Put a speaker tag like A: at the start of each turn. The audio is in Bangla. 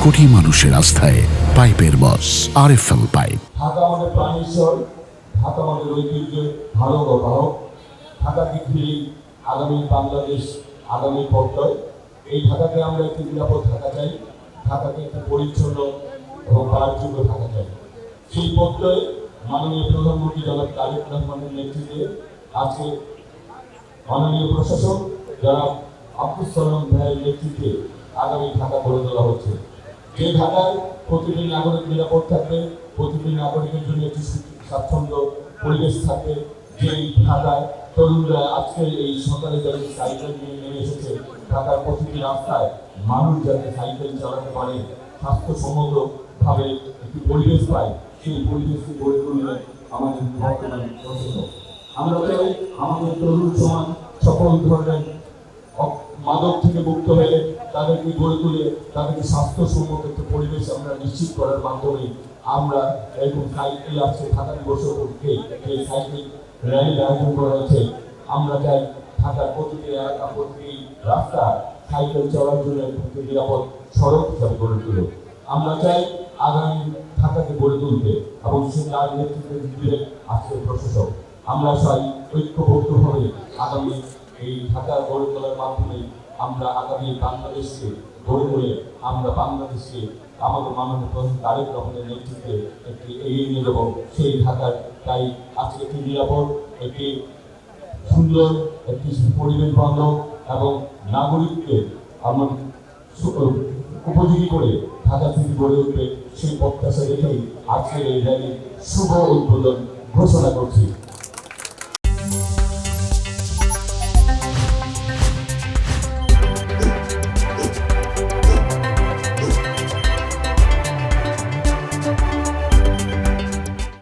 A: কোটি মানুষের আস্থায় পাইপের বস RFL পাইপ।
B: ঢাকা আমাদের প্রাণের শহর, ঢাকা আমাদের ঐতিহ্য, ভালো বাহক। ঢাকাকে ঘিরে আগামী বাংলাদেশ, আগামী পর্যায়। এই ঢাকাকে আমরা একটি নিরাপদ ঢাকা চাই, ঢাকাকে একটি পরিচ্ছন্ন এবং বাসযোগ্য ঢাকা চাই। সেই পর্যায়ে মাননীয় প্রধানমন্ত্রী জনাব তারেক রহমানের নেতৃত্বে আজকে মাননীয় প্রশাসক জনাব আব্দুল সালাম ভাইয়ের নেতৃত্বে আগামী ঢাকা গড়ে তোলা হচ্ছে। যে ঢাকায় প্রতিটি নাগরিক নিরাপদ থাকবে, প্রতিটি নাগরিকের জন্য একটি স্বাচ্ছন্দ্য পরিবেশ থাকবে। যে ঢাকায় তরুণরা আজকে এই সকালে যারা সাইকেল নিয়ে নেমে এসেছে, ঢাকার প্রতিটি রাস্তায় মানুষ যাতে সাইকেল চালাতে পারে, স্বাস্থ্যসম্মতভাবে একটি পরিবেশ পায়, সেই পরিবেশকে গড়ে তুললে আমাদের বর্তমান প্রশাসক। আমরা চাই আমাদের তরুণ সমাজ সকল ধরনের মাদক থেকে মুক্ত হয়ে তাদেরকে গড়ে তুলে তাদেরকে স্বাস্থ্যসম্মত একটা পরিবেশ আমরা নিশ্চিত করার মাধ্যমে আমরা এরকম সাইকেল আজকে ঢাকা দিবস উপলক্ষে এই সাইকেল র্যালির আয়োজন করা হয়েছে। আমরা চাই ঢাকার প্রতিটি এলাকা, প্রতিটি রাস্তা সাইকেল চলার জন্য একটি নিরাপদ সড়ক হিসাবে গড়ে তুলে আমরা চাই আগামী ঢাকাকে গড়ে তুলতে, এবং সে তার নেতৃত্বে দিলেন আজকের প্রশাসক। আমরা চাই ঐক্যবদ্ধভাবে আগামী এই ঢাকা গড়ে তোলার মাধ্যমে আমরা আগামী বাংলাদেশকে গড়ে তুলে আমরা বাংলাদেশকে আমাদের মাননীয় প্রধান তারেক রহমানের নেতৃত্বে একটি এগিয়ে নিয়ে যাব সেই ঢাকার। তাই আজকে একটি নিরাপদ, একটি সুন্দর, একটি পরিবেশ বান্ধব এবং নাগরিককে আমার উপযোগী করে ঢাকা সিটি গড়ে উঠবে সেই প্রত্যাশা রেখেই আজকের এই র্যালির শুভ উদ্বোধন ঘোষণা করছি।